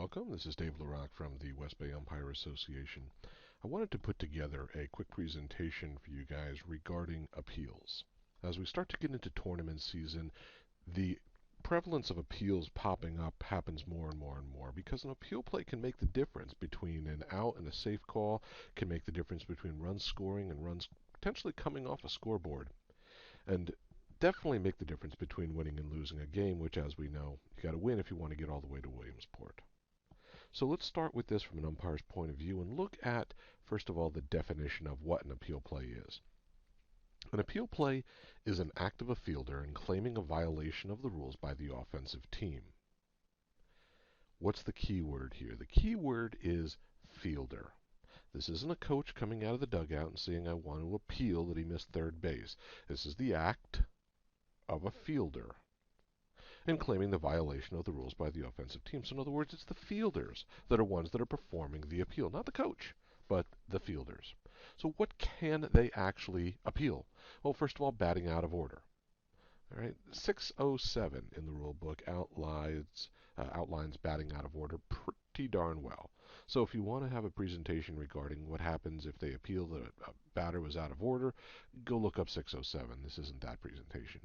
welcome. This is Dave LaRock from the West Bay Umpire Association. I wanted to put together a quick presentation for you guys regarding appeals. As we start to get into tournament season, the prevalence of appeals popping up happens more and more and more because an appeal play can make the difference between an out and a safe call, can make the difference between runs scoring and runs potentially coming off a scoreboard, and definitely make the difference between winning and losing a game, which, as we know, you got to win if you want to get all the way to Williamsport. So let's start with this from an umpire's point of view and look at, first of all, the definition of what an appeal play is. An appeal play is an act of a fielder in claiming a violation of the rules by the offensive team. What's the key word here? The key word is fielder. This isn't a coach coming out of the dugout and saying, I want to appeal that he missed third base. This is the act of a fielder and claiming the violation of the rules by the offensive team. So in other words, it's the fielders that are ones that are performing the appeal, not the coach, but the fielders. So what can they actually appeal? Well, first of all, batting out of order. All right, 607 in the rule book outlines batting out of order pretty darn well. So if you want to have a presentation regarding what happens if they appeal that a batter was out of order, go look up 607. This isn't that presentation.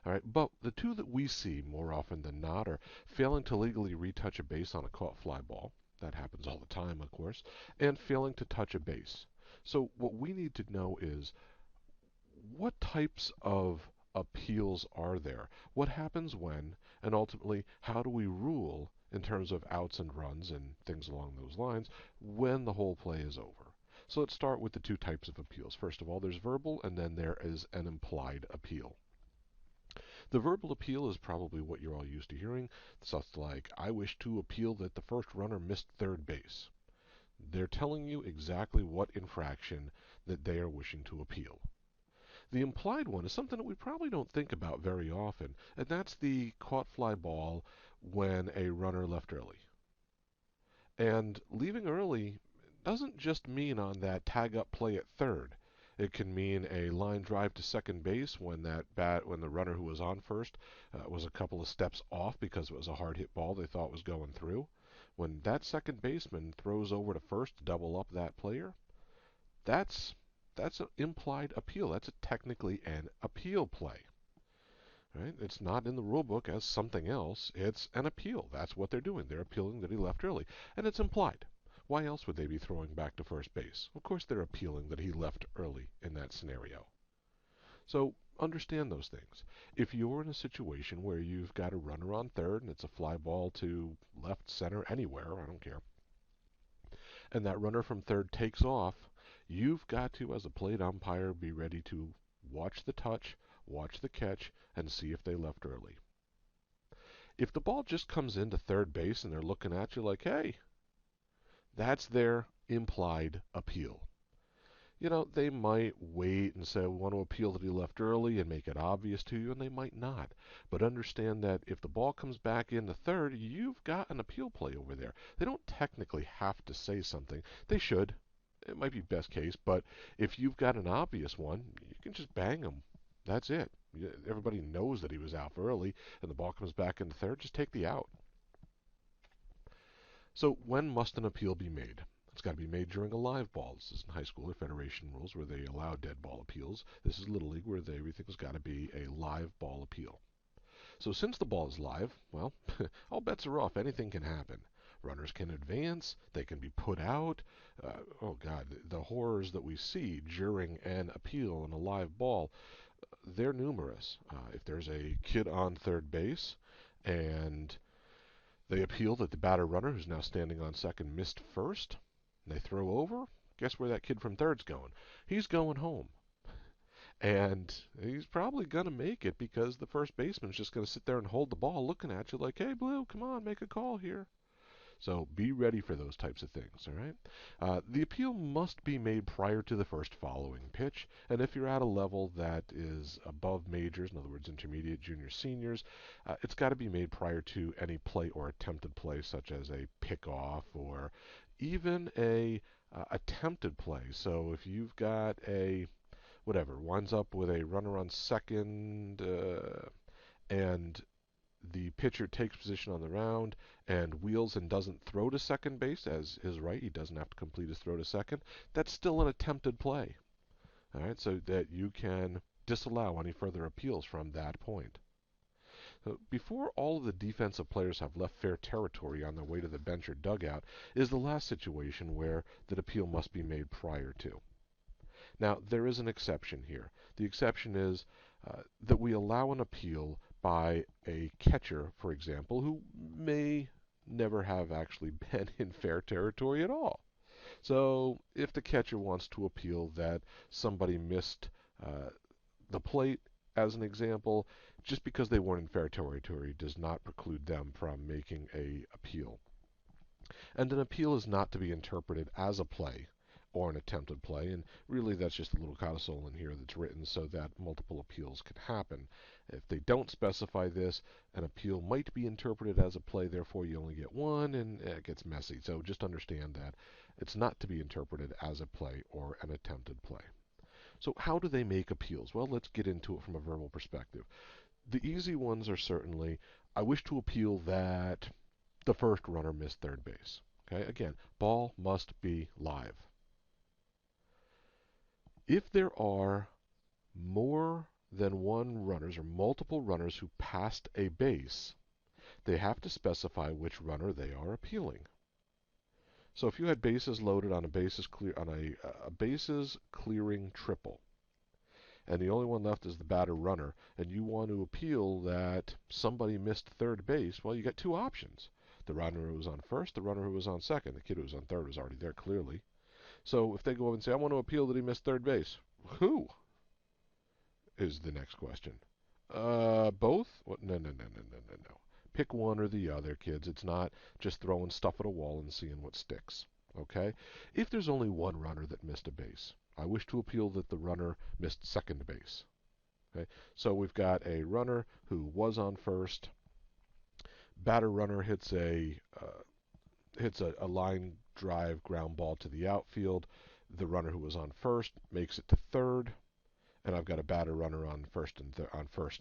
All right, but the two that we see more often than not are failing to legally retouch a base on a caught fly ball. That happens all the time, of course, and failing to touch a base. So what we need to know is what types of appeals are there? What happens when, and ultimately, how do we rule in terms of outs and runs and things along those lines when the whole play is over? So let's start with the two types of appeals. First of all, there's verbal, and then there is an implied appeal. The verbal appeal is probably what you're all used to hearing. Stuff like, I wish to appeal that the first runner missed third base. They're telling you exactly what infraction that they are wishing to appeal. The implied one is something that we probably don't think about very often, and that's the caught fly ball when a runner left early. And leaving early doesn't just mean on that tag up play at third. It can mean a line drive to second base when when the runner who was on first was a couple of steps off because it was a hard hit ball they thought was going through. When that second baseman throws over to first to double up that player, that's an implied appeal. That's technically an appeal play. Right? It's not in the rule book as something else. It's an appeal. That's what they're doing. They're appealing that he left early, and it's implied. Why else would they be throwing back to first base? Of course they're appealing that he left early in that scenario. So understand those things. If you're in a situation where you've got a runner on third and it's a fly ball to left, center, anywhere, I don't care, and that runner from third takes off, you've got to, as a plate umpire, be ready to watch the touch, watch the catch, and see if they left early. If the ball just comes into third base and they're looking at you like, hey, that's their implied appeal. You know, they might wait and say, we want to appeal that he left early and make it obvious to you, and they might not. But understand that if the ball comes back into third, you've got an appeal play over there. They don't technically have to say something. They should. It might be best case, but if you've got an obvious one, you can just bang them. That's it. Everybody knows that he was out early, and the ball comes back into third, just take the out. So when must an appeal be made? It's got to be made during a live ball. This is in high school or federation rules where they allow dead ball appeals. This is Little League where everything's got to be a live ball appeal. So since the ball is live, well, all bets are off. Anything can happen. Runners can advance. They can be put out. Oh, God, the horrors that we see during an appeal in a live ball, they're numerous. If there's a kid on third base and they appeal that the batter runner, who's now standing on second, missed first. They throw over. Guess where that kid from third's going? He's going home. And he's probably going to make it because the first baseman's just going to sit there and hold the ball looking at you like, hey, Blue, come on, make a call here. So be ready for those types of things, all right? The appeal must be made prior to the first following pitch, and if you're at a level that is above majors, in other words, intermediate, junior, seniors, it's got to be made prior to any play or attempted play, such as a pickoff or even a attempted play. So if you've got a whatever winds up with a runner on second and the pitcher takes position on the mound and wheels and doesn't throw to second base as his right, he doesn't have to complete his throw to second, that's still an attempted play. All right, so that you can disallow any further appeals from that point. So before all of the defensive players have left fair territory on their way to the bench or dugout is the last situation where that appeal must be made prior to. Now, there is an exception here. The exception is that we allow an appeal by a catcher, for example, who may never have actually been in fair territory at all. So, if the catcher wants to appeal that somebody missed the plate, as an example, just because they weren't in fair territory does not preclude them from making a appeal. And an appeal is not to be interpreted as a play or an attempted play, and really that's just a little codicil in here that's written so that multiple appeals can happen. If they don't specify this, an appeal might be interpreted as a play, therefore you only get one, and it gets messy. So just understand that it's not to be interpreted as a play or an attempted play. So how do they make appeals? Well, let's get into it from a verbal perspective. The easy ones are certainly, I wish to appeal that the first runner missed third base. Okay, again, ball must be live. If there are more than one runners or multiple runners who passed a base, they have to specify which runner they are appealing. So if you had bases loaded on a bases clearing triple, and the only one left is the batter runner, and you want to appeal that somebody missed third base, well, you got two options. The runner who was on first, the runner who was on second. The kid who was on third was already there, clearly. So if they go over and say, I want to appeal that he missed third base, who is the next question? Both? What? No, no, no, no, no, no, no. Pick one or the other, kids. It's not just throwing stuff at a wall and seeing what sticks. Okay? If there's only one runner that missed a base, I wish to appeal that the runner missed second base. Okay? So we've got a runner who was on first. Batter runner hits a line drive ground ball to the outfield. The runner who was on first makes it to third, and I've got a batter runner on first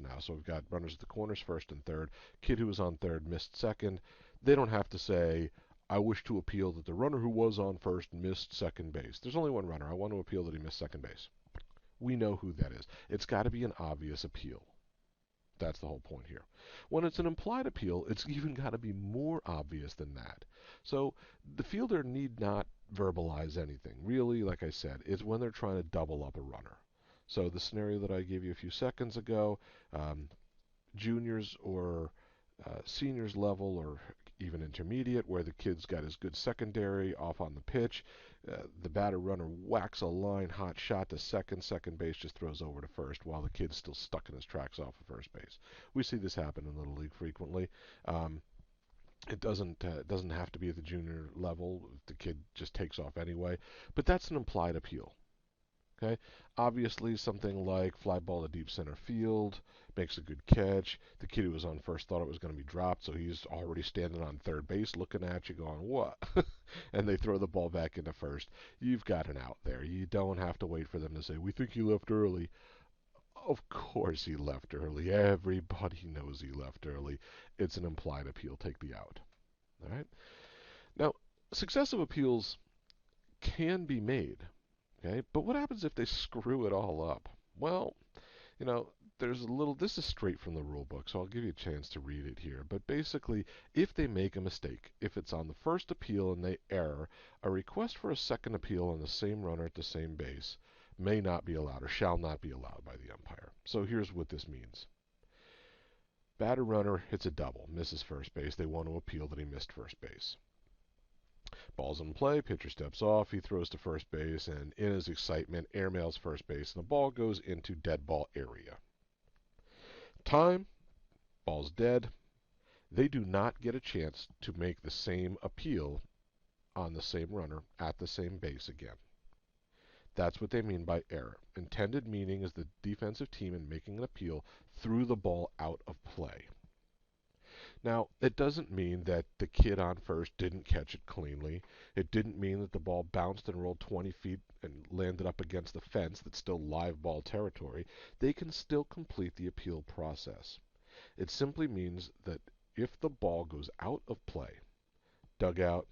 now. So we've got runners at the corners, first and third. Kid who was on third missed second. They don't have to say, I wish to appeal that the runner who was on first missed second base. There's only one runner. I want to appeal that he missed second base. We know who that is. It's got to be an obvious appeal. That's the whole point here. When it's an implied appeal, it's even got to be more obvious than that. So the fielder need not verbalize anything. Really, like I said, it's when they're trying to double up a runner. So the scenario that I gave you a few seconds ago, juniors or seniors level or even intermediate, where the kid's got his good secondary off on the pitch. The batter runner whacks a line hot shot to second. Second base just throws over to first while the kid's still stuck in his tracks off of first base. We see this happen in Little League frequently. It doesn't have to be at the junior level. The kid just takes off anyway. But that's an implied appeal. Okay, obviously something like fly ball to deep center field, makes a good catch. The kid who was on first thought it was going to be dropped, so he's already standing on third base looking at you going, what? And they throw the ball back into first. You've got an out there. You don't have to wait for them to say, we think he left early. Of course he left early. Everybody knows he left early. It's an implied appeal. Take the out. All right. Now, successive appeals can be made. Okay, but what happens if they screw it all up? Well, you know, this is straight from the rule book, so I'll give you a chance to read it here. But basically, if they make a mistake, if it's on the first appeal and they err, a request for a second appeal on the same runner at the same base may not be allowed or shall not be allowed by the umpire. So here's what this means. Batter runner hits a double, misses first base. They want to appeal that he missed first base. Ball's in play, pitcher steps off, he throws to first base, and in his excitement, airmails first base, and the ball goes into dead ball area. Time, ball's dead. They do not get a chance to make the same appeal on the same runner at the same base again. That's what they mean by error. Intended meaning is the defensive team in making an appeal threw the ball out of play. Now, it doesn't mean that the kid on first didn't catch it cleanly. It didn't mean that the ball bounced and rolled 20 feet and landed up against the fence that's still live ball territory. They can still complete the appeal process. It simply means that if the ball goes out of play, dugout,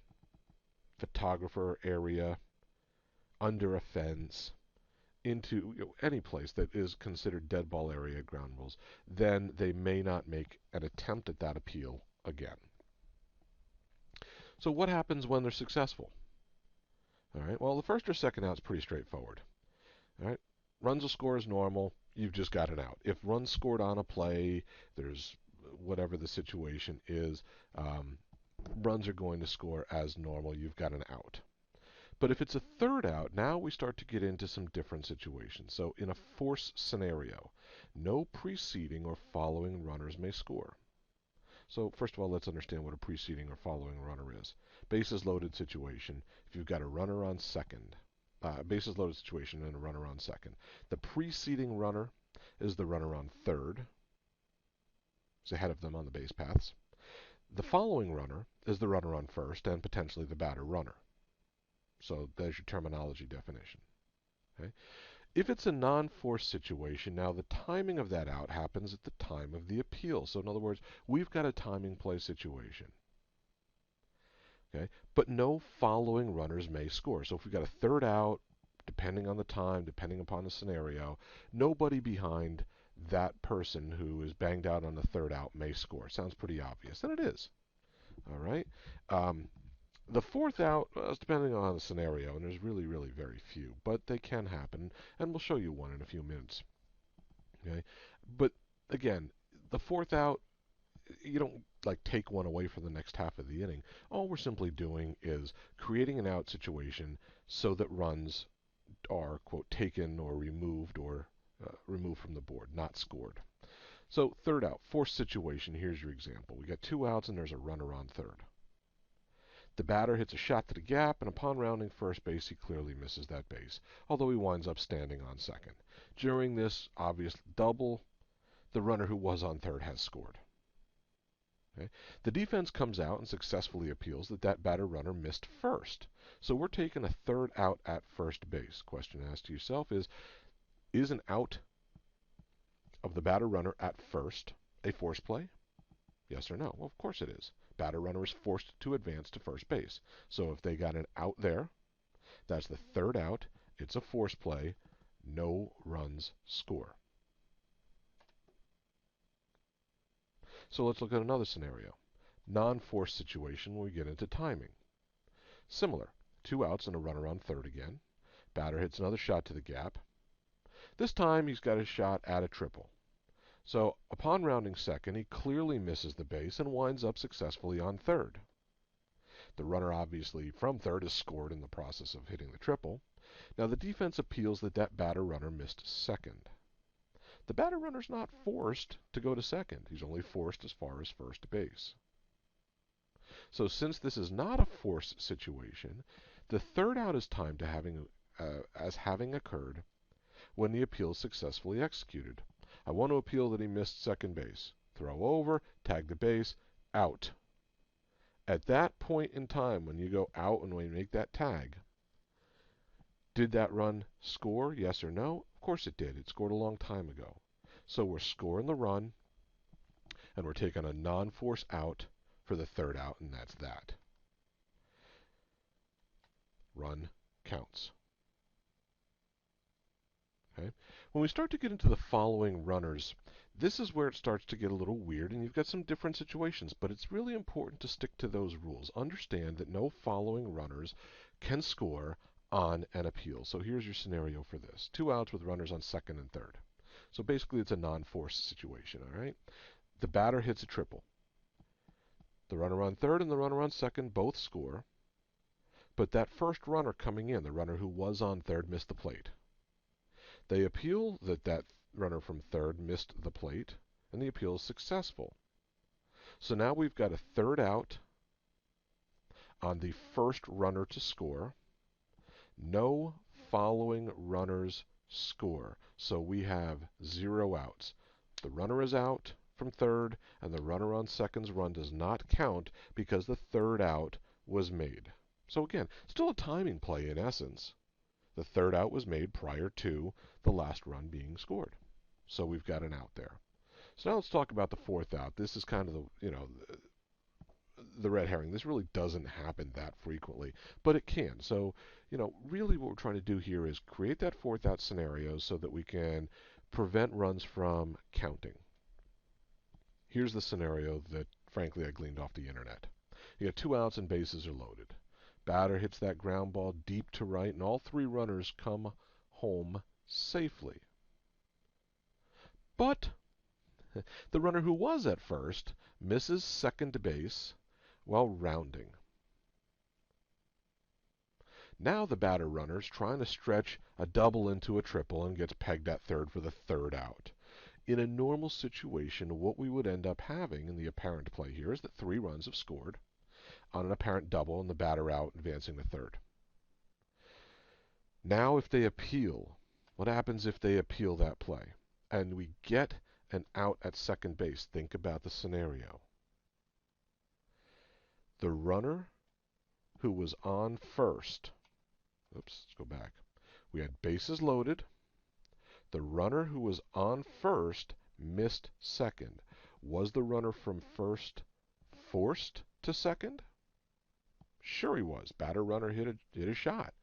photographer area, under a fence, into any place that is considered dead ball area ground rules, then they may not make an attempt at that appeal again. So what happens when they're successful? All right. Well, the first or second out is pretty straightforward. All right. Runs will score as normal. You've just got an out. If runs scored on a play, there's whatever the situation is, runs are going to score as normal. You've got an out. But if it's a third out, now we start to get into some different situations. So in a force scenario, no preceding or following runners may score. So first of all, let's understand what a preceding or following runner is. Bases loaded situation. If you've got a runner on second, bases loaded situation and a runner on second. The preceding runner is the runner on third. It's ahead of them on the base paths. The following runner is the runner on first and potentially the batter runner. So there's your terminology definition. Okay? If it's a non-force situation, now the timing of that out happens at the time of the appeal. So in other words, we've got a timing play situation. Okay? But no following runners may score. So if we've got a third out, depending on the time, depending upon the scenario, nobody behind that person who is banged out on the third out may score. Sounds pretty obvious, and it is. All right. The fourth out, depending on the scenario, and there's really, really very few, but they can happen, and we'll show you one in a few minutes. Okay, but again, the fourth out, you don't like take one away for the next half of the inning. All we're simply doing is creating an out situation so that runs are quote taken or removed from the board, not scored. So third out, forced situation. Here's your example. We got two outs and there's a runner on third. The batter hits a shot to the gap, and upon rounding first base, he clearly misses that base, although he winds up standing on second. During this obvious double, the runner who was on third has scored. Okay? The defense comes out and successfully appeals that batter runner missed first. So we're taking a third out at first base. Question asked to yourself is an out of the batter runner at first a force play? Yes or no? Well, of course it is. Batter runner is forced to advance to first base. So if they got an out there, that's the third out. It's a force play. No runs score. So let's look at another scenario. Non-force situation when we get into timing. Similar. Two outs and a runner on third again. Batter hits another shot to the gap. This time he's got a shot at a triple. So upon rounding second, he clearly misses the base and winds up successfully on third. The runner obviously from third is scored in the process of hitting the triple. Now the defense appeals that batter runner missed second. The batter runner's not forced to go to second. He's only forced as far as first base. So since this is not a force situation, the third out is timed as having occurred when the appeal is successfully executed. I want to appeal that he missed second base. Throw over, tag the base, out. At that point in time, when you go out and when you make that tag, did that run score, yes or no? Of course it did. It scored a long time ago. So we're scoring the run, and we're taking a non-force out for the third out, and that's that. Run counts. Okay? When we start to get into the following runners, this is where it starts to get a little weird, and you've got some different situations, but it's really important to stick to those rules. Understand that no following runners can score on an appeal. So here's your scenario for this. Two outs with runners on second and third. So basically it's a non-force situation, all right? The batter hits a triple. The runner on third and the runner on second both score, but that first runner coming in, the runner who was on third, missed the plate. They appeal that runner from third missed the plate, and the appeal is successful. So now we've got a third out on the first runner to score. No following runners score. So we have 0 outs. The runner is out from third, and the runner on second's run does not count because the third out was made. So again, still a timing play in essence. The third out was made prior to the last run being scored. So we've got an out there. So now let's talk about the fourth out. This is kind of the red herring. This really doesn't happen that frequently, but it can. So, really what we're trying to do here is create that fourth out scenario so that we can prevent runs from counting. Here's the scenario that, frankly, I gleaned off the internet. You got 2 outs and bases are loaded. Batter hits that ground ball deep to right, and all 3 runners come home safely. But the runner who was at first misses second base while rounding. Now the batter runner's trying to stretch a double into a triple and gets pegged at third for the 3rd out. In a normal situation, what we would end up having in the apparent play here is that 3 runs have scored on an apparent double and the batter out advancing to third. Now if they appeal, what happens if they appeal that play? And we get an out at second base. Think about the scenario. The runner who was on first, let's go back. We had bases loaded. The runner who was on first missed second. Was the runner from first forced to second? Sure he was. Batter runner hit a shot.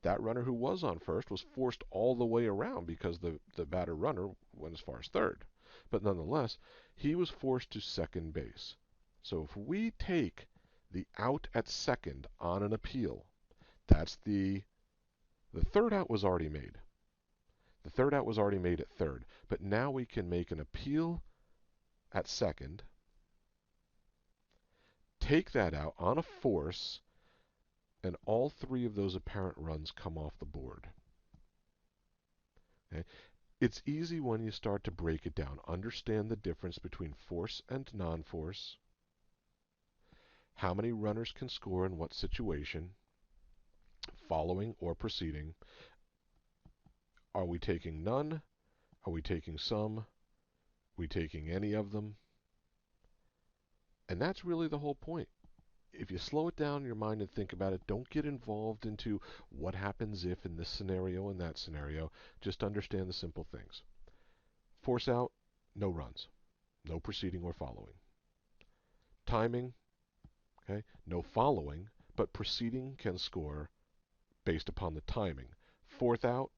That runner who was on first was forced all the way around because the batter runner went as far as third. But nonetheless, he was forced to second base. So if we take the out at second on an appeal, that's the 3rd out was already made. The 3rd out was already made at third. But now we can make an appeal at second, take that out on a force, and all 3 of those apparent runs come off the board. Okay? It's easy when you start to break it down. Understand the difference between force and non-force, how many runners can score in what situation, following or preceding. Are we taking none? Are we taking some? Are we taking any of them? And that's really the whole point. If you slow it down in your mind and think about it, don't get involved into what happens if in this scenario and that scenario. Just understand the simple things. Force out, no runs. No preceding or following. Timing, okay, no following, but preceding can score based upon the timing. 4th out,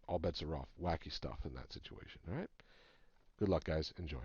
all bets are off. Wacky stuff in that situation. All right? Good luck, guys. Enjoy.